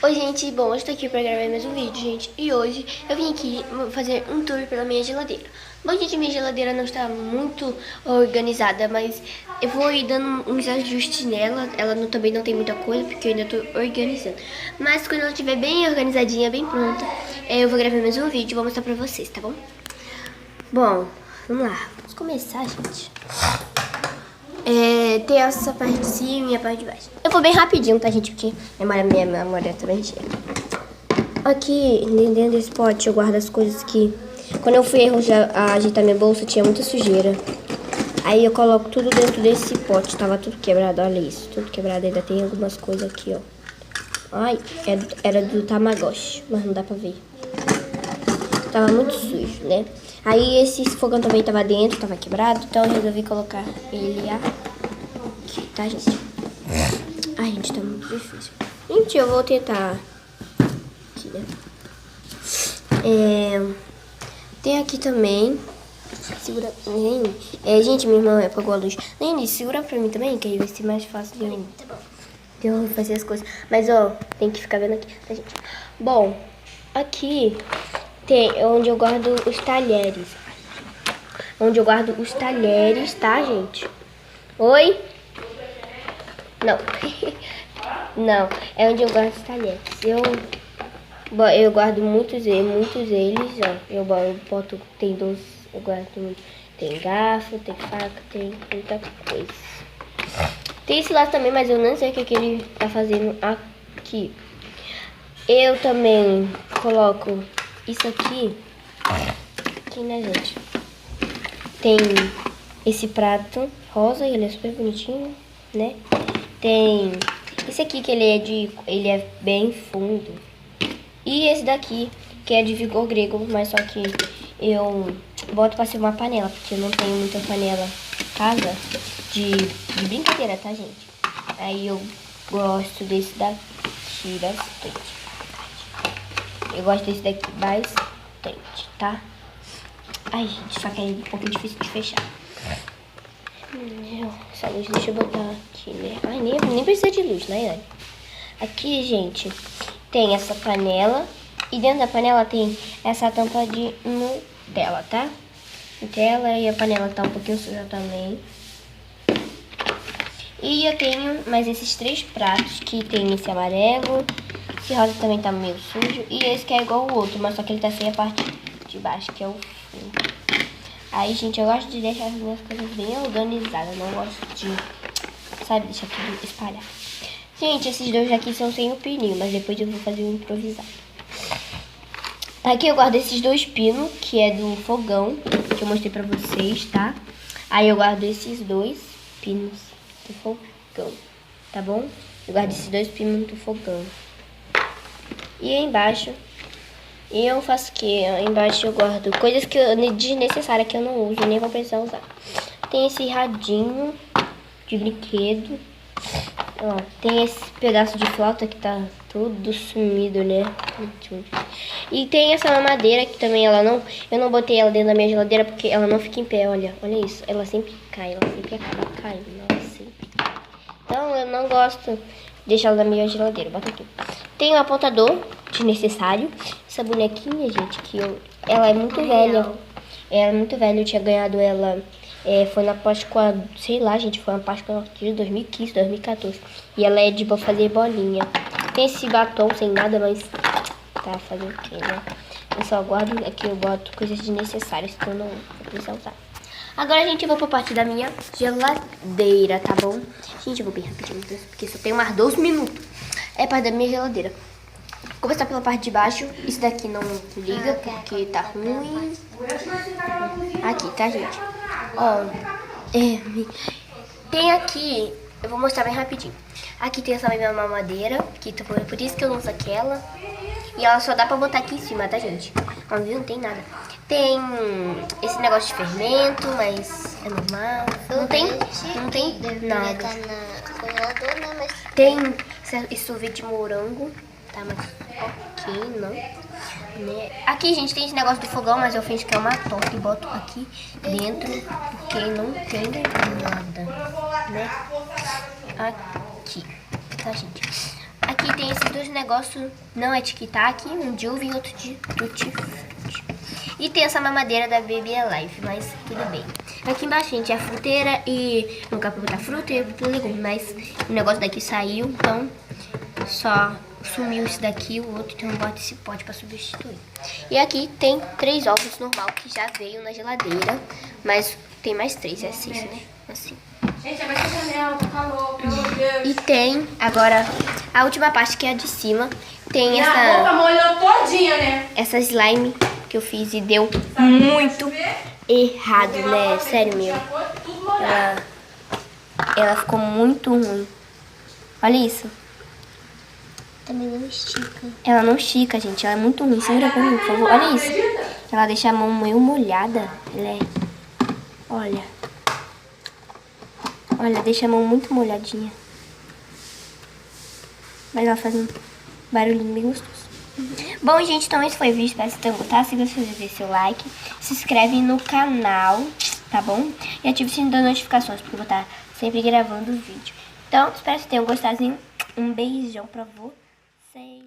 Oi gente, bom, eu estou aqui para gravar mais um vídeo, gente. E hoje eu vim aqui fazer um tour pela minha geladeira. Bom, gente, minha geladeira não está muito organizada, mas eu vou ir dando uns ajustes nela. Ela também não tem muita coisa, porque eu ainda estou organizando. Mas quando ela estiver bem organizadinha, bem pronta, eu vou gravar mais um vídeo e vou mostrar pra vocês, tá bom? Bom, vamos lá. Vamos começar, gente. Tem essa parte de cima e a parte de baixo. Eu vou bem rapidinho, tá, gente? Porque minha memória também chega. Aqui, dentro desse pote, eu guardo as coisas que... Quando eu fui ajeitar minha bolsa, tinha muita sujeira. Aí eu coloco tudo dentro desse pote. Tava tudo quebrado, olha isso. Tudo quebrado. Ainda tem algumas coisas aqui, ó. Ai, era do Tamagotchi, mas não dá pra ver. Tava muito sujo, né? Aí esse fogão também tava dentro, tava quebrado. Então eu resolvi colocar ele aqui, tá, gente? Ai, gente, tá muito difícil. Gente, eu vou tentar aqui, né? Tem aqui também. Segura. Gente, minha irmã apagou a luz. Nene, segura pra mim também, que aí vai ser mais fácil de eu fazer as coisas. Mas, ó, tem que ficar vendo aqui, tá, gente? Bom, aqui tem onde eu guardo os talheres. Onde eu guardo os talheres, tá, gente? Oi? Não. Não, é onde eu guardo os talheres. Eu guardo muitos eles, ó. Eu boto, tem dois, eu guardo muito. Tem garfo, tem faca, tem muita coisa. Tem esse lá também, mas eu não sei o que ele tá fazendo aqui. Eu também coloco isso aqui, né, gente? Tem esse prato rosa, ele é super bonitinho, né? Tem esse aqui que ele é bem fundo. E esse daqui, que é de vigor grego, mas só que eu boto pra ser uma panela, porque eu não tenho muita panela em casa de brincadeira, tá, gente? Aí eu gosto desse daqui bastante. Eu gosto desse daqui bastante, tá? Ai, gente, só que é um pouco difícil de fechar. Essa luz, deixa eu botar aqui, né? Ai, nem precisa de luz, né? Aqui, gente, tem essa panela. E dentro da panela tem essa tampa de Nutella, tá? Nutella, e a panela tá um pouquinho suja também. E eu tenho mais esses 3 pratos, que tem esse amarelo. Esse rosa também tá meio sujo. E esse que é igual o outro, mas só que ele tá sem a parte de baixo, que é o fundo. Aí, gente, eu gosto de deixar as minhas coisas bem organizadas. Eu não gosto de, sabe, deixar tudo espalhado. Gente, esses dois aqui são sem o pininho, mas depois eu vou fazer um improvisado. Aqui eu guardo esses 2 pinos, que é do fogão, que eu mostrei pra vocês, tá? Aí eu guardo esses 2 pinos do fogão, tá bom? Eu guardo esses 2 pinos do fogão. E aí embaixo... eu faço o que? Embaixo eu guardo coisas desnecessárias que eu não uso, nem vou precisar usar. Tem esse radinho de brinquedo. Ó, tem esse pedaço de flauta que tá tudo sumido, né? E tem essa mamadeira que também eu não botei ela dentro da minha geladeira porque ela não fica em pé, olha isso. Ela sempre cai, ela sempre acaba caindo, ela sempre cai. Então eu não gosto de deixar ela na minha geladeira, bota aqui. Tem um apontador desnecessário. Essa bonequinha, gente, ela é muito velha. Ela é muito velha, eu tinha ganhado ela... foi na Páscoa, sei lá, gente, foi na Páscoa de 2015, 2014. E ela é de fazer bolinha. Tem esse batom sem nada, mas tá fazendo o quê, né? Eu só guardo aqui, eu boto coisas desnecessárias que eu não vou precisar usar. Agora, gente, eu vou pra parte da minha geladeira, tá bom? Gente, eu vou bem rapidinho, porque só tem mais 12 minutos. É a parte da minha geladeira. Vou começar pela parte de baixo. Isso daqui não liga, porque tá ruim. Aqui, tá, gente? Ó, tem aqui, eu vou mostrar bem rapidinho. Aqui tem essa minha mamadeira, que por isso que eu não uso aquela. E ela só dá pra botar aqui em cima, tá, gente? Ó, viu? Não tem nada. Tem esse negócio de fermento, mas é normal. Não tem nada. Tem esse sorvete de morango, tá? Mas ok, não. Né? Aqui, gente, tem esse negócio do fogão, mas eu fiz que é uma torta e boto aqui dentro, porque não tem nada, né? Aqui, tá, gente? Aqui tem tem esses dois negócios, não é tic-tac, um de uva e outro de tutti-frutti. E tem essa mamadeira da Baby Alive, mas tudo bem. Aqui embaixo, gente, é a fruteira e no lugar pra botar fruta e pro legume, mas o negócio daqui saiu, então só sumiu esse daqui, o outro, então eu boto esse pote pra substituir. E aqui tem 3 ovos normal que já veio na geladeira, mas tem mais 3, é 6, né? Assim. Gente, abre essa janela, tá calor, pelo amor de Deus. E tem agora a última parte que é a de cima. Tem Minha roupa molhou todinha, né? essa slime que eu fiz e deu muito errado, né? Sério mesmo. Ela ficou muito ruim. Olha isso. Também não estica. Ela não estica, gente. Ela é muito ruim. Segura pra mim, por favor. Olha isso. Ela deixa a mão meio molhada. Olha. Olha, deixa a mão muito molhadinha. Mas ela faz um barulhinho bem gostoso. Bom, gente, então esse foi o vídeo. Espero que vocês tenham gostado. Se gostou, deixe seu like. Se inscreve no canal, tá bom? E ative o sininho das notificações, porque eu vou estar sempre gravando vídeo. Então, espero que vocês tenham gostado. Um beijão pra vocês.